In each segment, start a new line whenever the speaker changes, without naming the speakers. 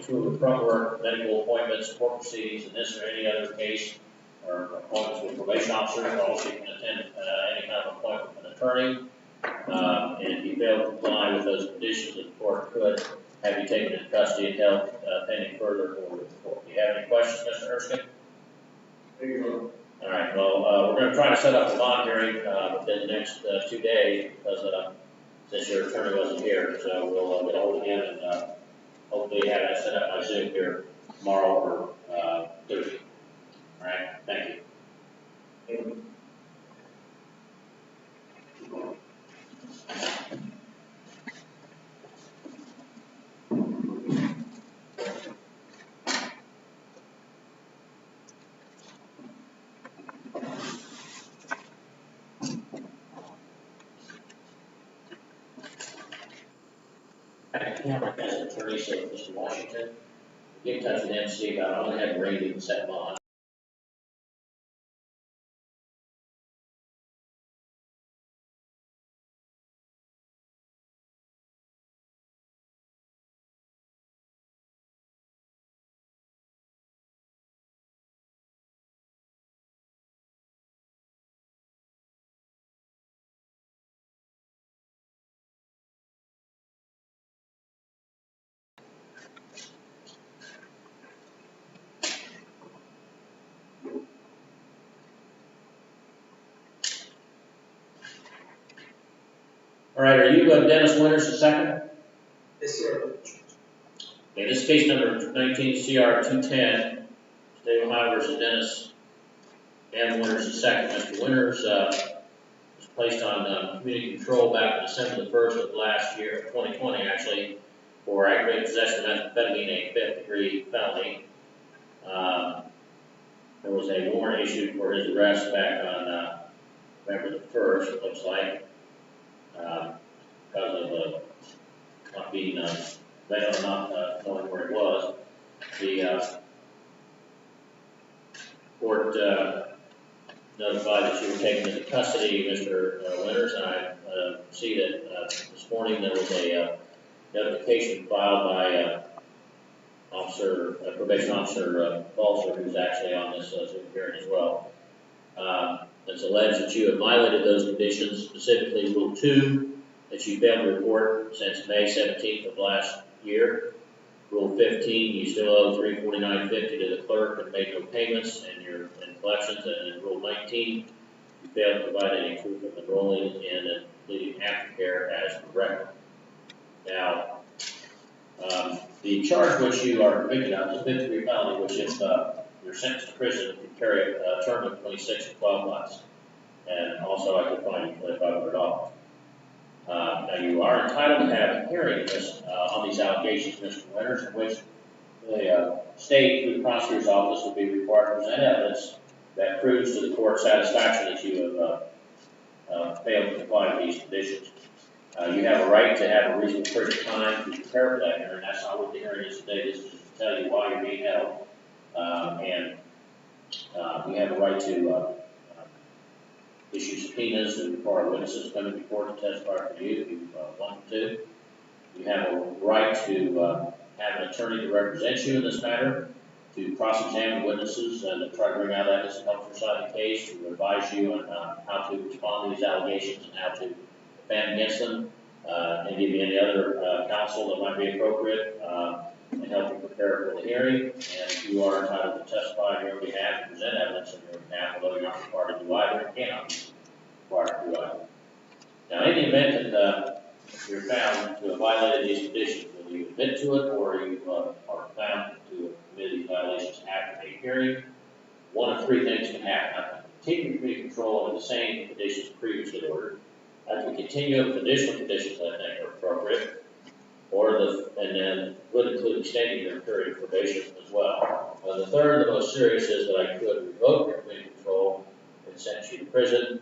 two of the front work, medical appointments, court proceedings, in this or any other case, or appointments with probation officer, also you can attend any kind of appointment with an attorney. And if you fail to comply with those conditions, the court could have you taken into custody and held pending further order of the court. Do you have any questions, Mr. Erskine? All right, well, we're going to try to set up a bond hearing within the next 2 days because since your attorney wasn't here, so we'll get a hold of him and hopefully have that set up by Zoom here tomorrow or Thursday. All right, thank you. Camera has an attorney, so Mr. Washington, get in touch with them, see about, I'm going to have Randy and set bond. All right, are you Dennis Winters II?
Yes, sir.
Okay, this is case number 19 CR 210, State of Ohio versus Dennis M. Winters II. Mr. Winters was placed on community control back on December the 1st of last year, 2020 actually, for aggravated possession of methamphetamine, a 5th degree felony. There was a warrant issued for his arrest back on November the 1st, it looks like. Because of not being vetted or not knowing where it was. The court notified that you were taken into custody, Mr. Winters, and I see that this morning there was a notification filed by probation officer Balser, who's actually on this Zoom hearing as well. It's alleged that you have violated those conditions, specifically Rule 2, that you failed to report since May 17th of last year. Rule 15, you still owe $349.50 to the clerk and made no payments and you're in collections. And in Rule 19, you failed to provide any proof of enrolling in and completing aftercare as correct. Now, the charge which you are convicted of is a 5th degree felony, which if you're sentenced to prison, can carry a term of 26 to 12 months. And also I could fine you $2,500. Now you are entitled to have a hearing on these allegations, Mr. Winters, in which the state, through the prosecutor's office, will be required to present evidence that proves to the court's satisfaction that you have failed to comply with these conditions. You have a right to have a reasonable period of time to prepare for that hearing. That's not what the hearing is today. This is to tell you why you're being held. And you have a right to issue subpoenas and require witnesses coming before to testify for you if you want to. You have a right to have an attorney to represent you in this matter, to cross-examine witnesses and to try to bring out evidence to help your side of the case, to advise you on how to respond to these allegations and how to defend against them, and give you any other counsel that might be appropriate, and help you prepare for the hearing. And you are entitled to testify on your own behalf and present evidence on your behalf, although you're not required to do either and cannot be required to do either. Now, in the event that you're found to have violated these conditions, whether you admit to it or you are found to have committed these violations after a hearing, one of 3 things can happen. I can continue community control under the same conditions previously ordered. I can continue with additional conditions that I think are appropriate, and then would include extending your period of probation as well. The third, the most serious, is that I could revoke your community control and sentence you to prison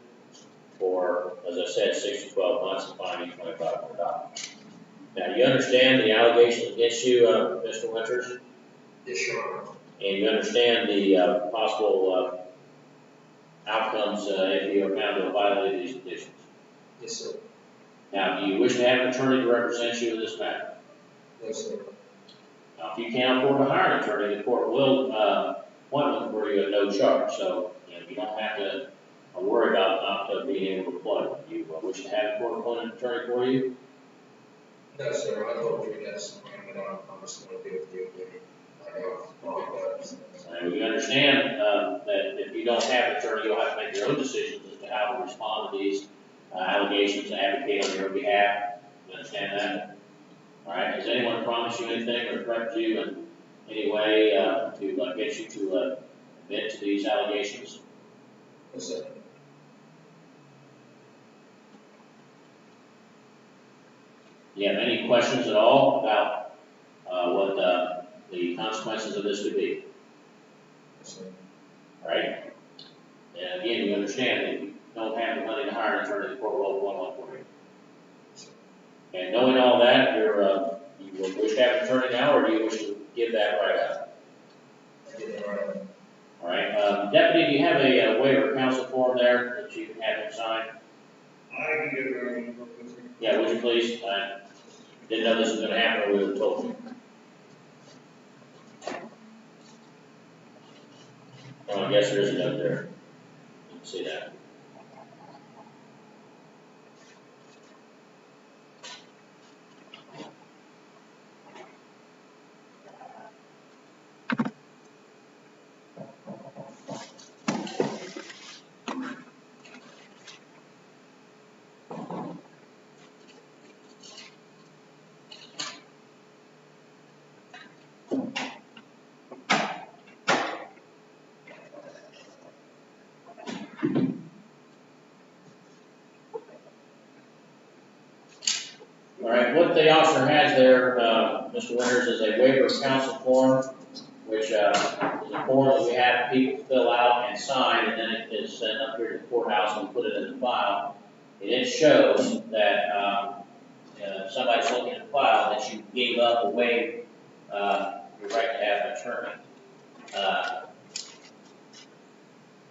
for, as I said, 6 to 12 months and fine you $2,500. Now, you understand the allegations against you, Mr. Winters?
Yes, sir.
And you understand the possible outcomes if you are found to have violated these conditions?
Yes, sir.
Now, do you wish to have an attorney to represent you in this matter?
Yes, sir.
Now, if you can't afford to hire an attorney, the court will, appoint one for you at no charge, so, you don't have to worry about not being able to apply. You wish to have a court appointed attorney for you?
No, sir, I told you that's fine, but I'm just gonna do it with you. I know,
And we understand, that if you don't have an attorney, you'll have to make your own decisions as to how to respond to these, allegations and advocate on your behalf. You understand that? All right, has anyone promised you anything or threatened you in any way, to get you to, admit to these allegations?
yes, sir.
Do you have any questions at all about, what, the consequences of this could be?
Yes, sir.
All right? And again, you understand that if you don't have the money to hire an attorney, the court will appoint one for you. And knowing all that, you wish to have an attorney now, or do you wish to give that right up?
I did it right.
All right, Deputy, do you have a waiver of counsel form there that you can have him sign?
I can get it right.
Yeah, would you please? I didn't know this was gonna happen, or we would have told you. Oh, I guess there is a note there. You can see that. All right, what the officer has there, Mr. Winters, is a waiver of counsel form, which is a form that we have people fill out and sign, and then it is sent up here to the courthouse and we put it in the file. And it shows that somebody's looking at the file that you gave up or waived your right to have an attorney.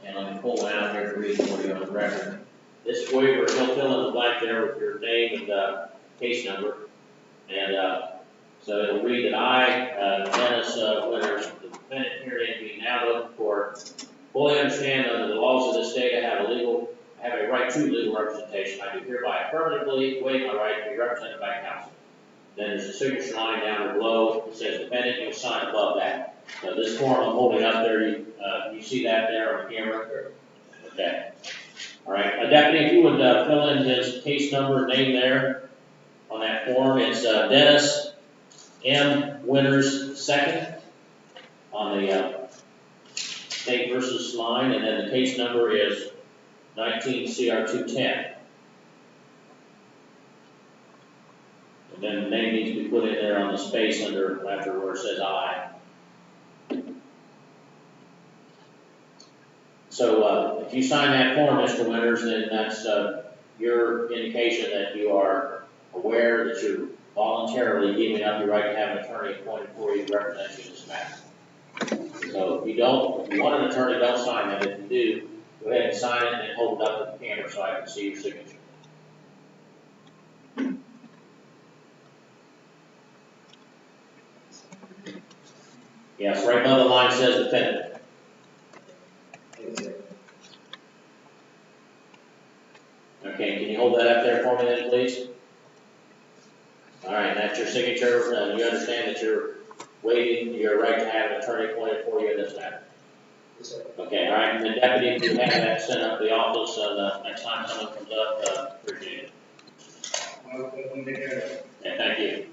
And let me pull one out here to read for you on the record. This waiver, he'll fill in the blank there with your name and case number. And so it'll read that I, Dennis Winters, the defendant herein being now to open court, fully understand under the laws of this state I have a right to legal representation. I do hereby affirmatively waive my right to be represented by counsel. Then there's a signature line down below that says defendant, you'll sign above that. So this form I'm holding up there, you see that there on the camera? Okay. All right, Deputy, if you would fill in his case number, name there on that form. It's Dennis M. Winters II on the state versus line, and then the case number is 19 CR 210. And then the name needs to be put in there on the space after where it says I. So if you sign that form, Mr. Winters, then that's your indication that you are aware that you're voluntarily giving up your right to have an attorney appointed for you to represent you in this matter. So if you want an attorney, don't sign that. If you do, go ahead and sign it and then hold it up to the camera so I can see your signature. Yes, right above the line says defendant. Okay, can you hold that up there for me then, please? All right, that's your signature, and you understand that you're waiving your right to have an attorney appointed for you in this matter?
Yes, sir.
Okay, all right, and the deputy, if you have that sent up to the office, next time someone comes up, appreciate it. Okay, thank you.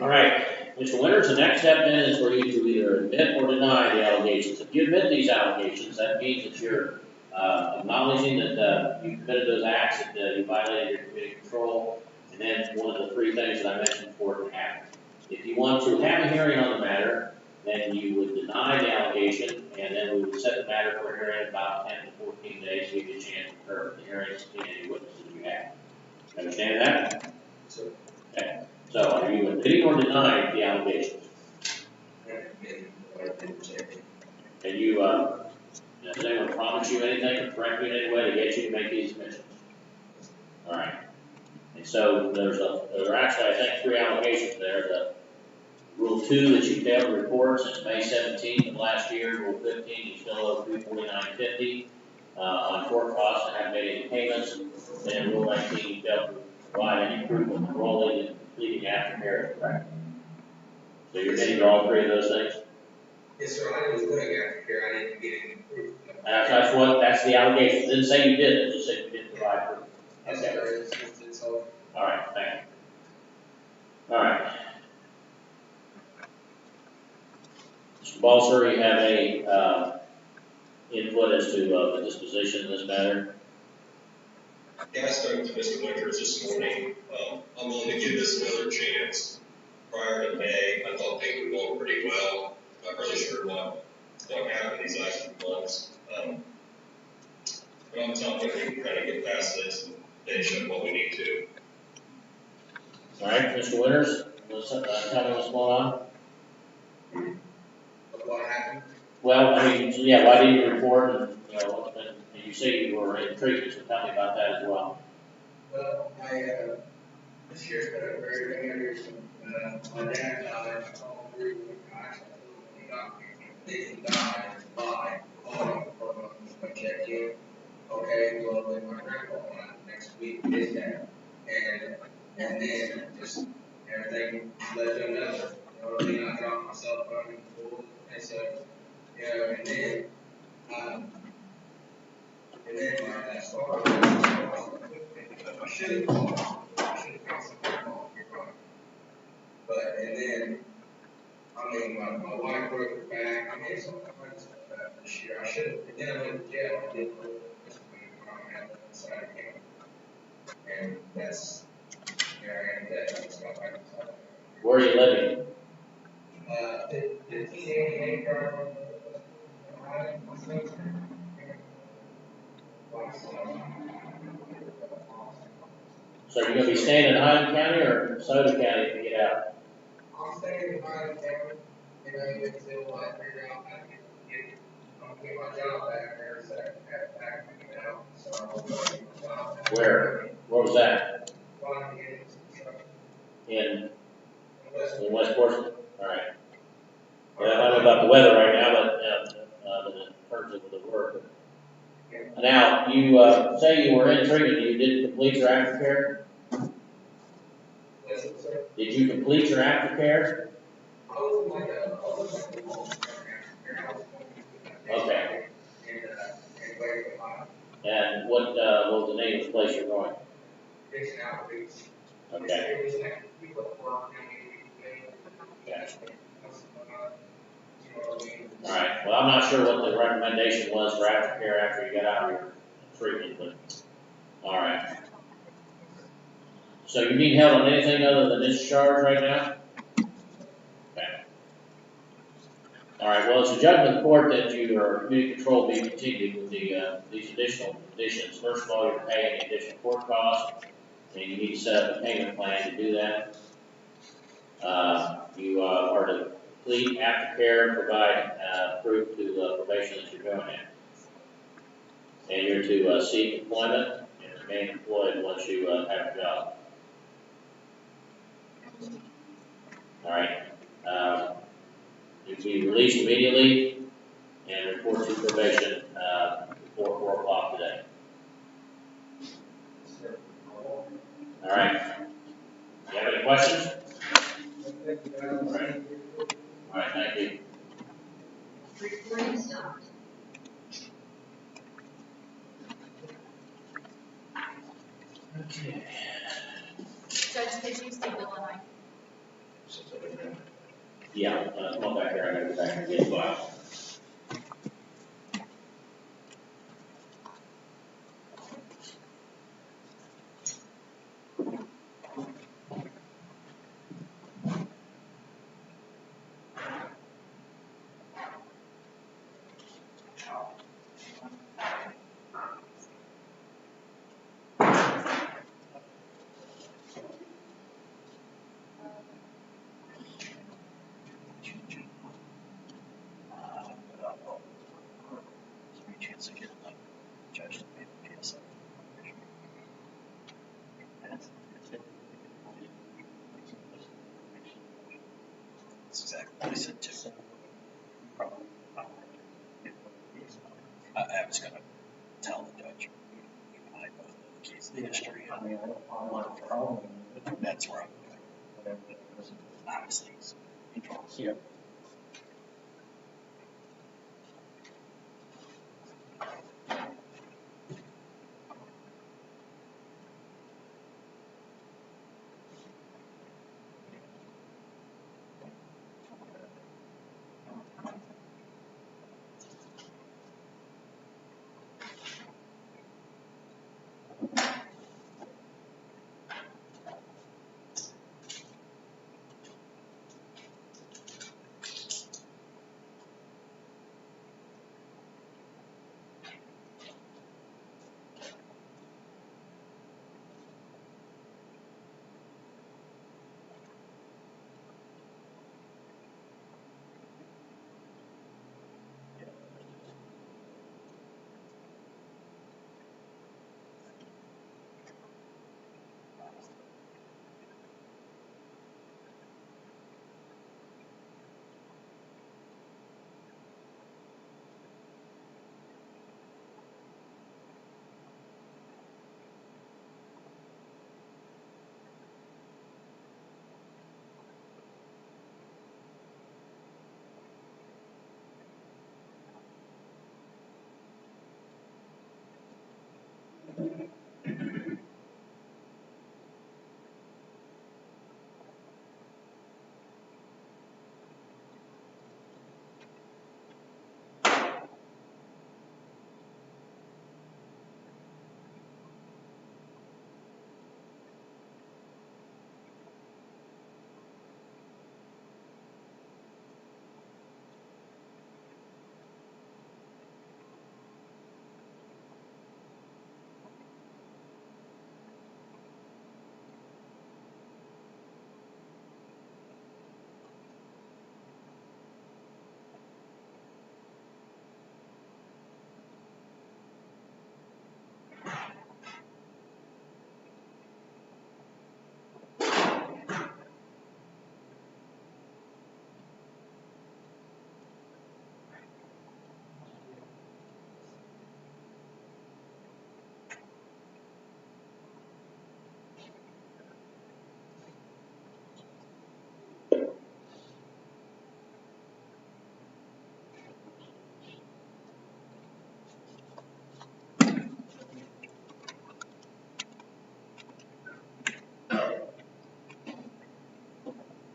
All right, Mr. Winters, the next step then is for you to either admit or deny the allegations. If you admit these allegations, that means that you're acknowledging that you committed those acts, that you violated your community control, and then one of the three things that I mentioned before can happen. If you want to have a hearing on the matter, then you would deny the allegation, and then we would set the matter for a hearing in about 10 to 14 days to give you a chance to prepare the hearing and see any witnesses you have. Understand that?
Sir.
Okay. So are you admitting or denying the allegations? And you, does anyone promise you anything or threaten you in any way to get you to make these admissions? All right. And so there are actually, I think, three allegations there. Rule 2, that you failed to report since May 17th of last year. Rule 15, you still owe $349.50 on court costs and haven't made any payments. And Rule 19, you failed to provide any proof of enrolling and completing aftercare. Right. So you're getting all three of those things?
Yes, sir, I was doing aftercare, I didn't get any proof.
That's the allegation. It didn't say you did it, just said you didn't provide proof.
Yes,
Okay.
sir, it's all.
All right, thank you. All right. Mr. Balser, you have a input as to the disposition of this matter?
Yeah, I spoke to Mr. Winters this morning. I'm willing to give this another chance. Prior to May, I thought things were going pretty well. Not really sure what happened these last few months. But I'm confident we can kind of get past this and finish up what we need to.
All right, Mr. Winters, tell me what's going on.
What happened?
Well, I mean, yeah, why didn't you report? And you say you were in treatment, so tell me about that as well.
Well, this year's been a very good year. My dad died, I called 3 weeks, he died in July, calling for a check-in. Okay, well, then my grandpa died next week, his dad. And then just everything led to another. You know what I mean? I dropped myself on the pool, and so, and then my started, I should have called somebody. But, and then, my wife broke her back. It's all kinds of stuff happened this year. I should have, and then I went to jail. I did go to this week. I had that inside of him. And that's, and that's got back inside.
Where are you living?
1588 Drive.
So you're going to be staying in Hyde County or Soda County to get out?
I'm staying in Hyde County, until I figure out how to get my job back there, so I have back out. So I'm going to get my job back.
Where was that? In West Portsmouth? All right. Well, I don't know about the weather right now, but in terms of the work. Now, you say you were in treatment, you didn't complete your aftercare? Did you complete your aftercare? Okay. And what was the name of the place you're going? Okay. Gotcha. All right. Well, I'm not sure what the recommendation was for aftercare after you got out of your treatment, but all right. So you need help on anything other than discharge right now? Okay. All right. Well, it's a judgment of the court that your community control be continued with these additional conditions. First of all, you're paying the additional court costs, and you need to set up a payment plan to do that. You are to complete aftercare, provide proof to probation that you're doing it. And you're to seek employment and remain employed once you have a job. All right. You can be released immediately and report to probation before 4 o'clock today. All right. Do you have any questions? All right. All right, thank you.
Recording stopped.
Okay.
Judge, did you see Bill and I?
Yeah, come on back here. I gotta go back and get the file.
That's exactly what he said too. I was gonna tell the judge, you and I both know the keys to the history.
I mean, I don't want a problem.
That's where I'm going. Obviously, he's in trouble.
Yeah.